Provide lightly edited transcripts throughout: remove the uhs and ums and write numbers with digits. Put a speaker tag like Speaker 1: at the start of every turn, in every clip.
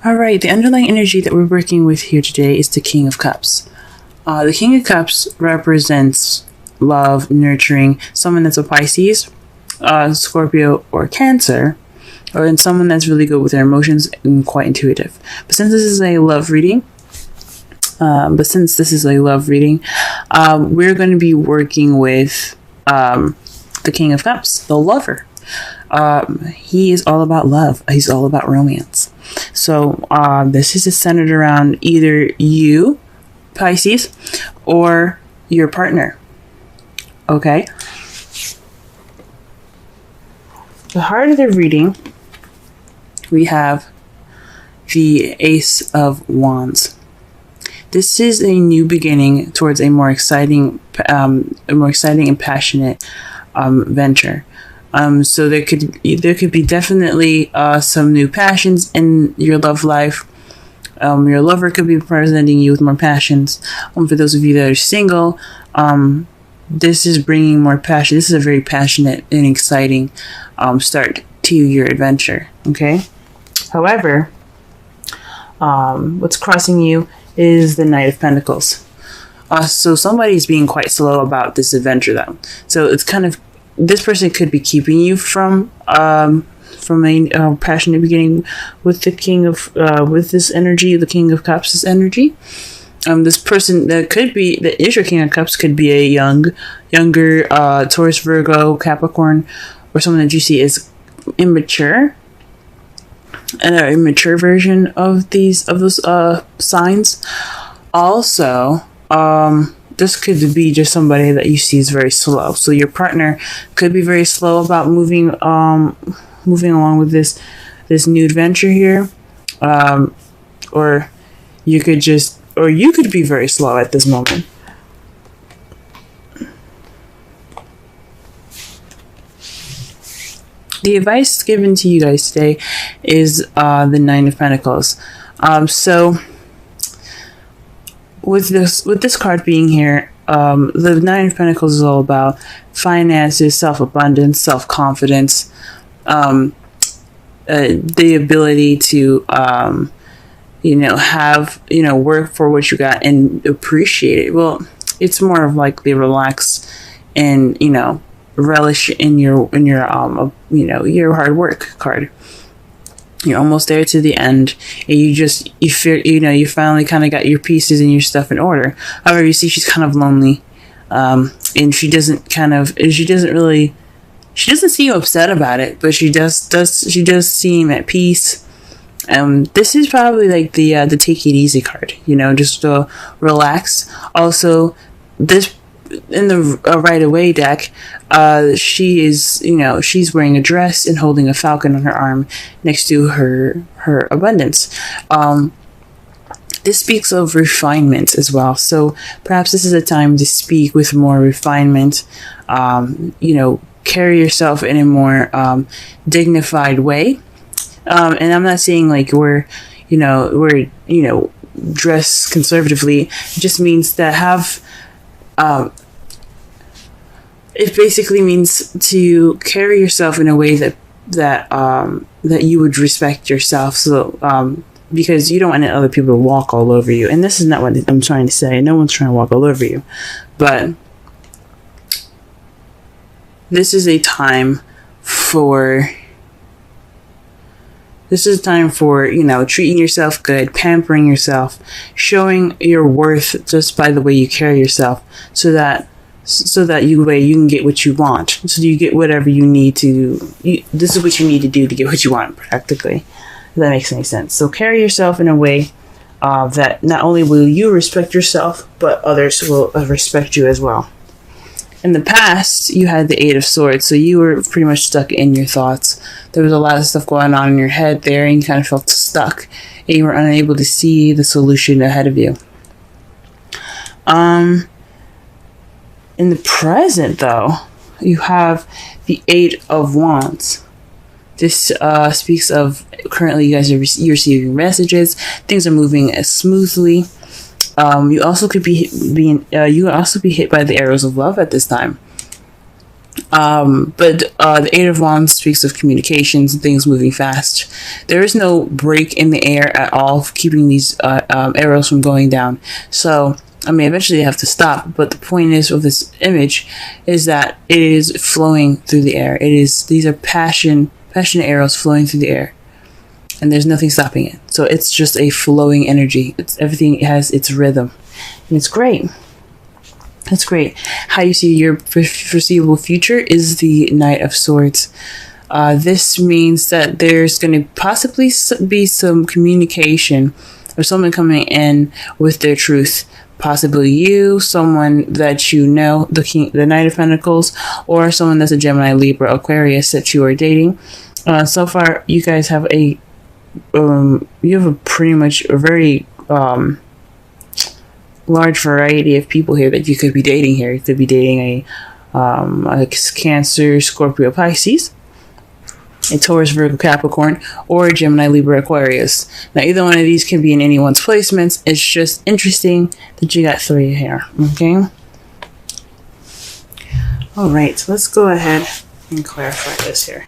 Speaker 1: All right, the underlying energy that we're working with here today is the King of Cups. The King of Cups represents love, nurturing, someone that's a Pisces, Scorpio, or Cancer, or in someone that's really good with their emotions and quite intuitive. But since this is a love reading, we're going to be working with the King of Cups, the lover. He is all about love. He's all about romance. So this is centered around either you, Pisces, or your partner. Okay? The heart of the reading, we have the Ace of Wands. This is a new beginning towards a more exciting and passionate venture. So there could be definitely some new passions in your love life. Your lover could be presenting you with more passions. For those of you that are single, this is bringing more passion. This is a very passionate and exciting start to your adventure. Okay. However, what's crossing you is the Knight of Pentacles. So somebody's being quite slow about this adventure, though. So it's kind of, this person could be keeping you from a passionate beginning with the King of with this energy, the King of Cups' energy. This person that is your King of Cups could be a younger Taurus, Virgo, Capricorn, or someone that you see as immature, an immature version of those signs. Also, this could be just somebody that you see is very slow. So your partner could be very slow about moving along with this new adventure here, or you could be very slow at this moment. The advice given to you guys today is the Nine of Pentacles. So with this card being here, the Nine of Pentacles is all about finances, self-abundance, self-confidence, the ability to have work for what you got and appreciate it. Well, it's more of like the relax and relish in your hard work card. You're almost there to the end, and you finally kind of got your pieces and your stuff in order. However, you see she's kind of lonely, and she doesn't seem upset about it, but she does seem at peace. This is probably like the take it easy card, just relax. Also, this in the right away deck, she's wearing a dress and holding a falcon on her arm next to her abundance. This speaks of refinement as well. So perhaps this is a time to speak with more refinement. Carry yourself in a more dignified way. And I'm not saying like we're dress conservatively. It just means to have. It basically means to carry yourself in a way that you would respect yourself. So because you don't want other people to walk all over you, and this is not what I'm trying to say. No one's trying to walk all over you, but this is a time for treating yourself good, pampering yourself, showing your worth just by the way you carry yourself, so that you can get what you want. So you get whatever you need to. This is what you need to do to get what you want, practically. If that makes any sense. So carry yourself in a way that not only will you respect yourself, but others will respect you as well. In the past, you had the Eight of Swords, so you were pretty much stuck in your thoughts. There was a lot of stuff going on in your head there, and you kind of felt stuck, and you were unable to see the solution ahead of you. In the present, though, you have the Eight of Wands. This speaks of currently you guys are receiving messages. Things are moving smoothly. You also could be hit by the arrows of love at this time. But the Eight of Wands speaks of communications and things moving fast. There is no break in the air at all, keeping these arrows from going down. So, I mean, eventually they have to stop. But the point is of this image is that it is flowing through the air. These are passionate arrows flowing through the air, and there's nothing stopping it. So it's just a flowing energy. Everything has its rhythm, and it's great. That's great. How you see your foreseeable future is the Knight of Swords. This means that there's going to possibly be some communication or someone coming in with their truth. Possibly you, someone that you know, the Knight of Pentacles, or someone that's a Gemini, Libra, Aquarius that you are dating. So far, you guys have pretty much a very large variety of people here that you could be dating here. You could be dating a Cancer, Scorpio, Pisces, a Taurus, Virgo, Capricorn, or a Gemini, Libra, Aquarius. Now, either one of these can be in anyone's placements. It's just interesting that you got 3 here. Okay. All right. So let's go ahead and clarify this here.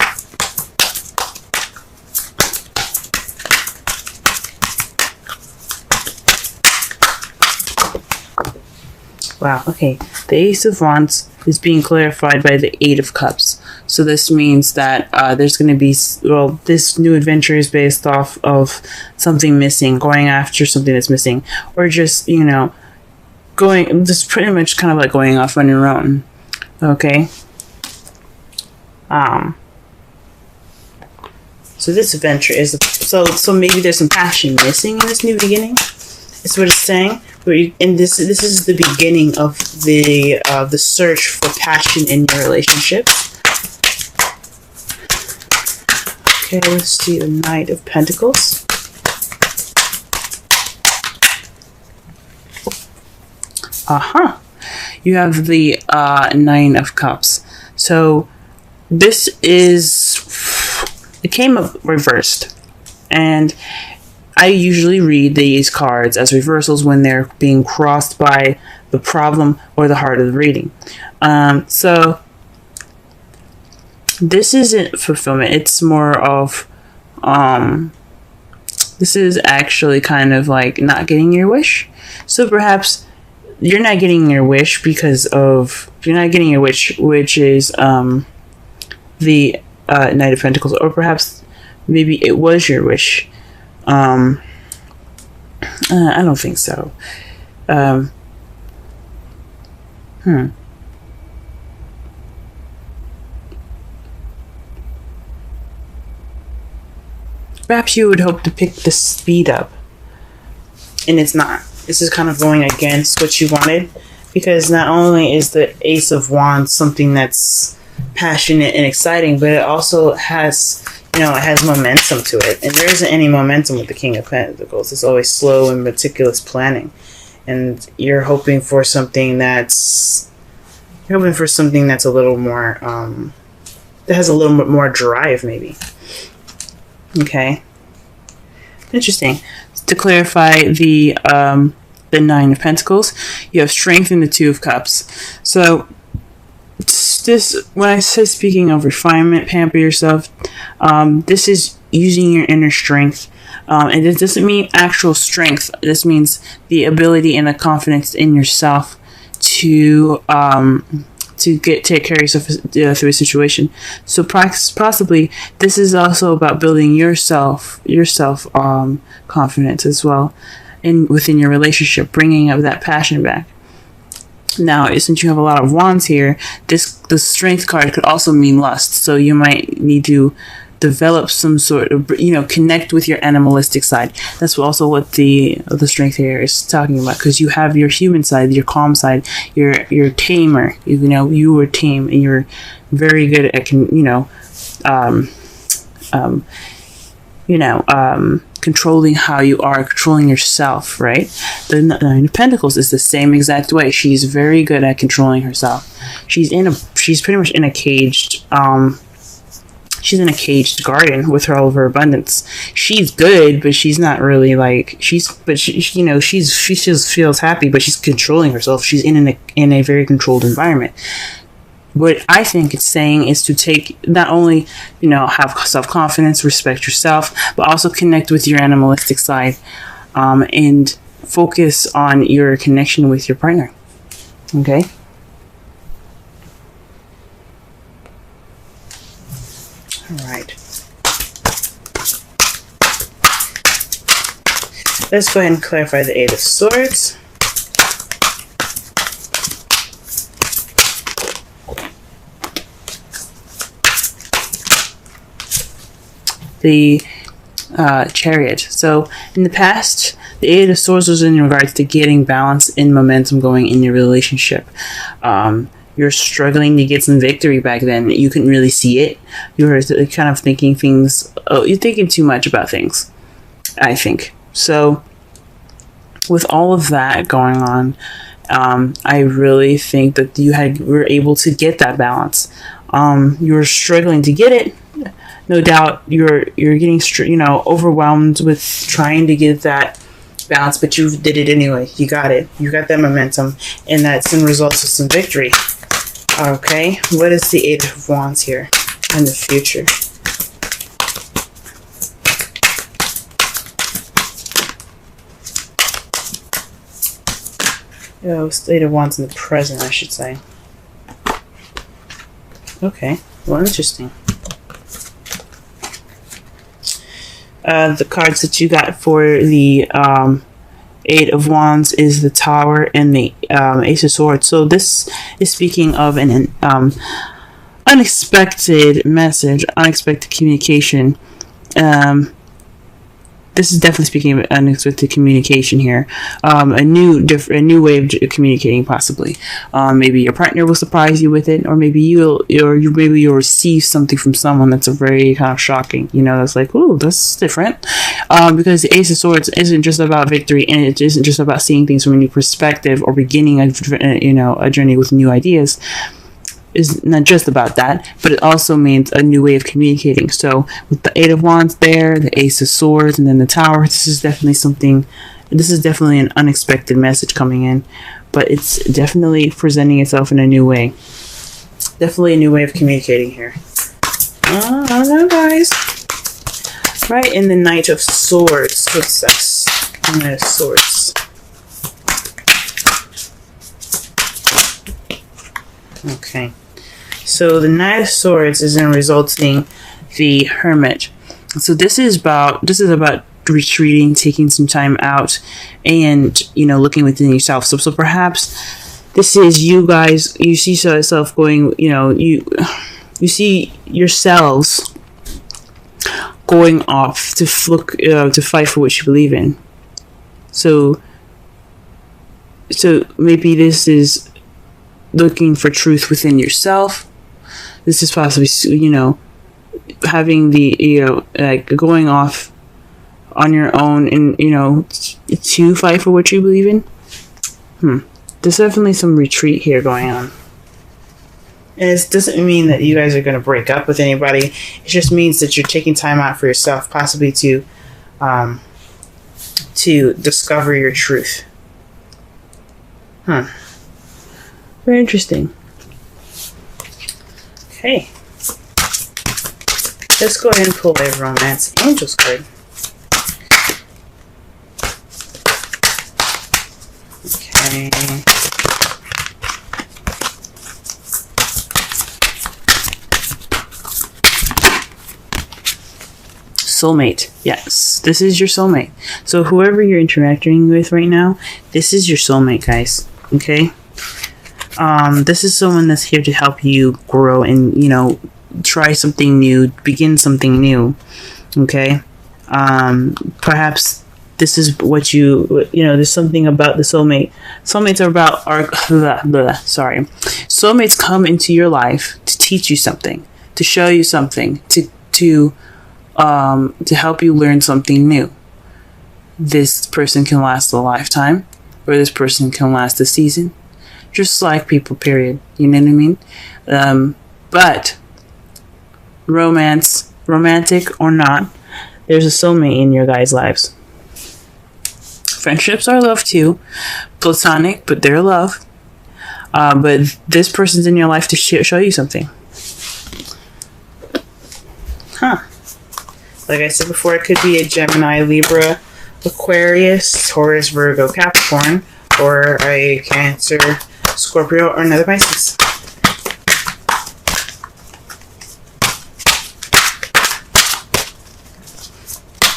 Speaker 1: Wow, okay. The Ace of Wands is being clarified by the Eight of Cups. So this means that there's going to be, well, this new adventure is based off of something missing, going after something that's missing, or just, you know, just pretty much kind of like going off on your own. Okay. So this adventure is, so maybe there's some passion missing in this new beginning. That's what it's saying. And this is the beginning of the search for passion in your relationship. Okay, let's see the Knight of Pentacles. You have the 9 of Cups. So this it came up reversed, and I usually read these cards as reversals when they're being crossed by the problem or the heart of the reading. So this isn't fulfillment. It's more of, this is actually kind of like not getting your wish. So perhaps you're not getting your wish because of, you're not getting your wish, which is the Knight of Pentacles, or perhaps maybe it was your wish. I don't think so. Perhaps you would hope to pick the speed up, and it's not. This is kind of going against what you wanted, because not only is the Ace of Wands something that's passionate and exciting, but it also has, you know, it has momentum to it. And there isn't any momentum with the King of Pentacles. It's always slow and meticulous planning. And you're hoping for something that's, a little more, that has a little bit more drive, maybe. Okay. Interesting. To clarify the 9 of Pentacles, you have strength in the 2 of Cups. So this, when I say speaking of refinement, pamper yourself, this is using your inner strength. And it doesn't mean actual strength. This means the ability and the confidence in yourself to take care of yourself through a situation. So possibly this is also about building yourself confidence as well, within your relationship, bringing up that passion back. Now, since you have a lot of wands here, the strength card could also mean lust. So you might need to develop some sort of, you know, connect with your animalistic side. That's also what the strength here is talking about, because you have your human side, your calm side, your tamer. You know, you were tame, and you're very good at, controlling how you are, controlling yourself, right? The 9 of Pentacles is the same exact way. She's very good at controlling herself. She's pretty much in a caged, she's in a caged garden with all of her abundance. She's good, but she's not really like, she just feels happy, but she's controlling herself. She's in a very controlled environment. what I think it's saying is to take, not only, have self-confidence, respect yourself, but also connect with your animalistic side, and focus on your connection with your partner. Okay? All right. Let's go ahead and clarify the Eight of Swords. The Chariot. So in the past, the Eight of Swords was in regards to getting balance and momentum going in your relationship. You're struggling to get some victory back then. You couldn't really see it. You were kind of thinking things. Oh, you're thinking too much about things, I think. So with all of that going on, I really think that you were able to get that balance. You were struggling to get it. No doubt you're getting overwhelmed with trying to get that balance, but you did it anyway. You got it. You got that momentum, and that's in results of some victory. Okay, what is the Eight of Wands here in the future? Oh, Eight of Wands in the present, I should say. Okay, well, interesting. The cards that you got for the Eight of Wands is the Tower and the Ace of Swords. So this is speaking of an unexpected message, unexpected communication. This is definitely speaking of unexpected communication here. A new way of communicating, possibly. Maybe your partner will surprise you with it, or maybe you'll receive something from someone that's a very kind of shocking. That's like, ooh, that's different. Because the Ace of Swords isn't just about victory, and it isn't just about seeing things from a new perspective or beginning a journey with new ideas. Is not just about that, but it also means a new way of communicating. So with the Eight of Wands there, the Ace of Swords, and then the Tower, this is definitely an unexpected message coming in, but it's definitely presenting itself in a new way. Definitely a new way of communicating here. I don't know, guys. Right, in the Knight of Swords. What's this? Knight of Swords. Okay. So the Knight of Swords is in resulting the Hermit. So this is about retreating, taking some time out, and looking within yourself. So perhaps this is you guys. You see yourself going. You see yourselves going off to fight for what you believe in. So maybe this is looking for truth within yourself. This is possibly, having the, going off on your own and, to fight for what you believe in. There's definitely some retreat here going on. And it doesn't mean that you guys are going to break up with anybody. It just means that you're taking time out for yourself, possibly to discover your truth. Very interesting. Okay. Let's go ahead and pull a Romance Angels card. Okay. Soulmate. Yes, this is your soulmate. So whoever you're interacting with right now, this is your soulmate, guys. Okay? This is someone that's here to help you grow and, try something new, begin something new. Okay? Perhaps this is what there's something about the soulmate. Soulmates are about Soulmates come into your life to teach you something, to show you something, to help you learn something new. This person can last a lifetime, or this person can last a season. Just like people, period. You know what I mean? But romantic or not, there's a soulmate in your guys' lives. Friendships are love too. Platonic, but they're love. But this person's in your life to show you something. Like I said before, it could be a Gemini, Libra, Aquarius, Taurus, Virgo, Capricorn, or a Cancer, Scorpio, or another Pisces.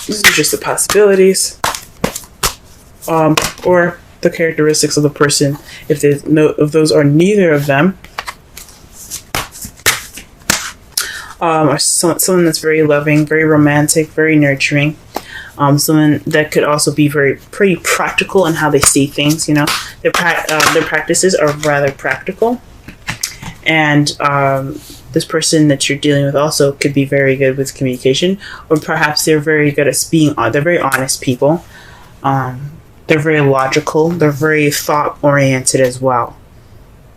Speaker 1: These are just the possibilities. Or the characteristics of the person, if those are neither of them. Or someone that's very loving, very romantic, very nurturing. Someone that could also be pretty practical in how they see things. You know, their practices are rather practical, and this person that you're dealing with also could be very good with communication, or perhaps they're very good at they're very honest people. They're very logical. They're very thought oriented as well.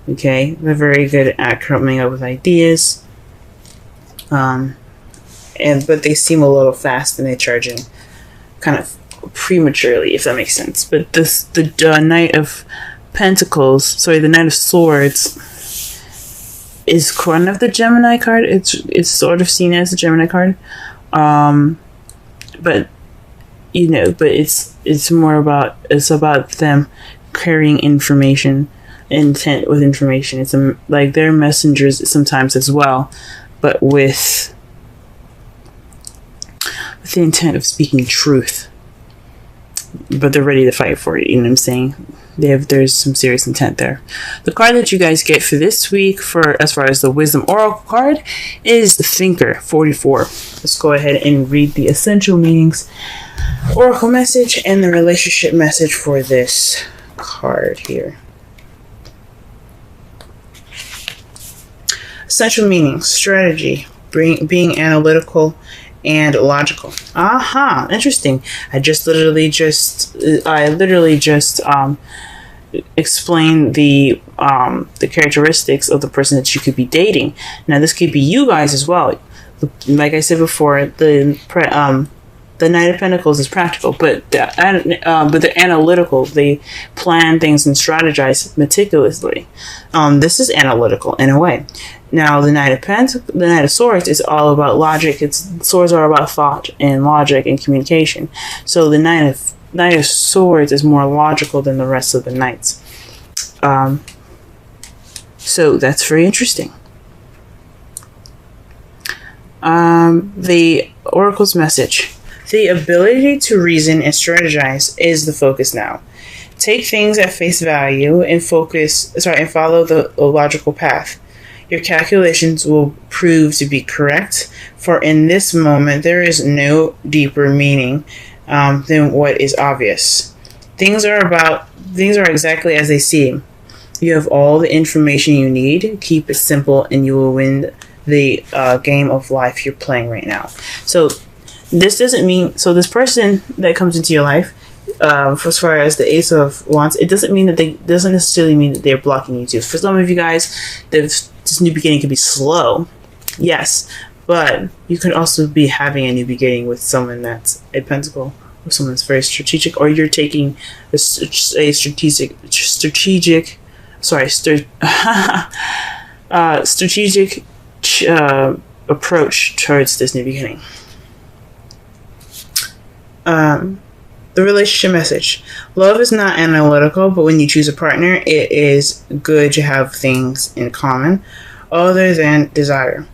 Speaker 1: Okay, they're very good at coming up with ideas. But they seem a little fast and they charge in kind of prematurely, if that makes sense. But the Knight of Pentacles, the Knight of Swords, is kind of the Gemini card. It's sort of seen as a Gemini card, but it's more about them carrying information, intent with information. It's like they're messengers sometimes as well, but with the intent of speaking truth. But they're ready to fight for it. You know what I'm saying? There's some serious intent there. The card that you guys get for this week, as far as the Wisdom Oracle card, is the Thinker 44. Let's go ahead and read the essential meanings, Oracle message, and the relationship message for this card here. Essential meanings: strategy, being analytical and logical. Interesting. I literally just explain the characteristics of the person that you could be dating. Now, this could be you guys as well. Like I said before, the Knight of Pentacles is practical, but they're analytical. They plan things and strategize meticulously. This is analytical in a way. Now, the Knight of Swords is all about logic. Swords are about thought and logic and communication. So the Knight of Swords is more logical than the rest of the knights. So that's very interesting. The Oracle's message: the ability to reason and strategize is the focus now. Take things at face value and follow the logical path. Your calculations will prove to be correct, for in this moment there is no deeper meaning than what is obvious. Things are exactly as they seem. You have all the information you need. Keep it simple and you will win the game of life you're playing right now. So this doesn't mean, this person that comes into your life, as far as the Ace of Wands, it doesn't necessarily mean that they're blocking you too. For some of you guys, this new beginning could be slow, yes, but you could also be having a new beginning with someone that's a Pentacle, or someone that's very strategic, or you're taking a strategic approach towards this new beginning. The relationship message: love is not analytical, but when you choose a partner, it is good to have things in common other than desire.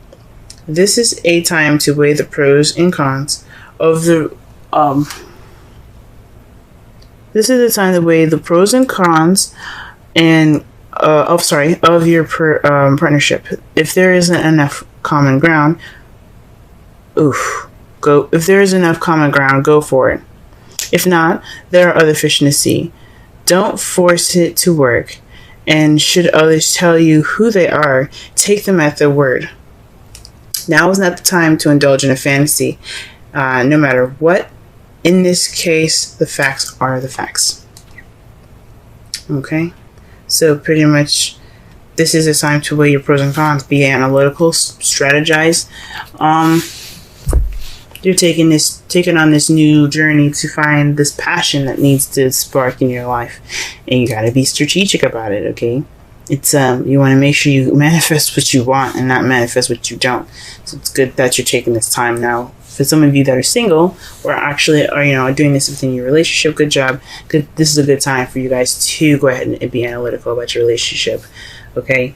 Speaker 1: This is a time to weigh the pros and cons of the This is the time to weigh the pros and cons of your partnership. If there isn't enough common ground, go for it. If not, there are other fish in the sea. Don't force it to work. And should others tell you who they are, take them at their word. Now is not the time to indulge in a fantasy, no matter what. In this case, the facts are the facts. Okay? So pretty much, this is a time to weigh your pros and cons. Be analytical, strategize. You're taking on this new journey to find this passion that needs to spark in your life, and you got to be strategic about it. Okay, It's you want to make sure you manifest what you want and not manifest what you don't. So it's good that you're taking this time now. For some of you that are single or actually are doing this within your relationship, good job. Good. This is a good time for you guys to go ahead and be analytical about your relationship. Okay.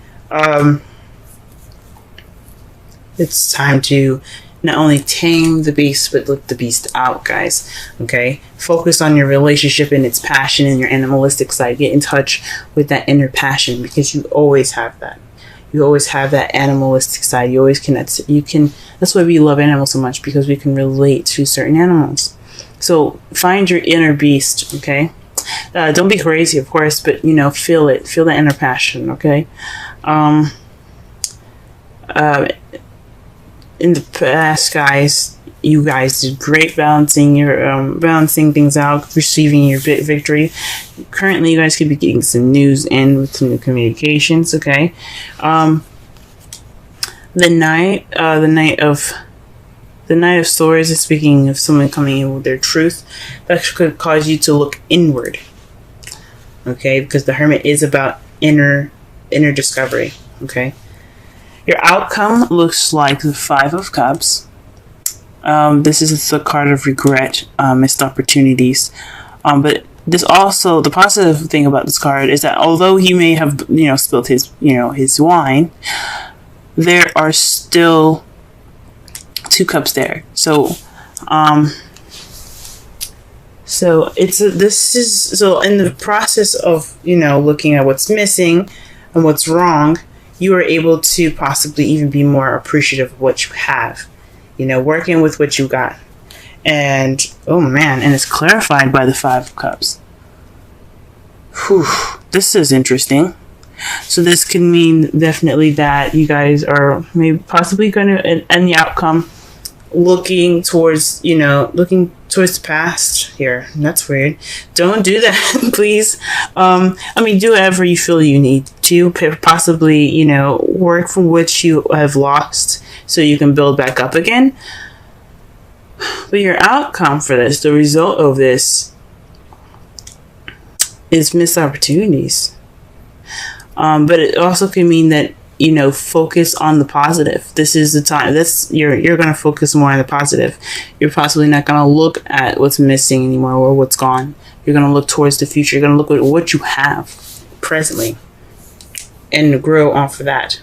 Speaker 1: It's time to not only tame the beast, but let the beast out, guys. Okay? Focus on your relationship and its passion and your animalistic side. Get in touch with that inner passion, because you always have that. You always have that animalistic side. You always connect. That's why we love animals so much, because we can relate to certain animals. So find your inner beast, okay? Don't be crazy, of course, but, feel it. Feel that inner passion, okay? In the past, guys, you guys did great balancing things out, receiving your victory. Currently, you guys could be getting some news in with some new communications. Okay, the Knight of Swords is speaking of someone coming in with their truth. That could cause you to look inward. Okay, because the Hermit is about inner discovery. Okay. Your outcome looks like the Five of Cups. This is the card of regret, missed opportunities. But this also, the positive thing about this card is that although he may have, spilled his wine, there are still 2 cups there. So in the process of, looking at what's missing and what's wrong, you are able to possibly even be more appreciative of what you have, working with what you got. And, oh man, and it's clarified by the 5 of Cups. Whew, this is interesting. So this could mean definitely that you guys are maybe possibly going to end the outcome looking towards the past here. That's weird. Don't do that, please. Do whatever you feel you need to. Possibly, work for what you have lost so you can build back up again. But your outcome for this, the result of this, is missed opportunities. But it also can mean that, focus on the positive. This is the time. You're going to focus more on the positive. You're possibly not going to look at what's missing anymore or what's gone. You're going to look towards the future. You're going to look at what you have presently and grow off of that.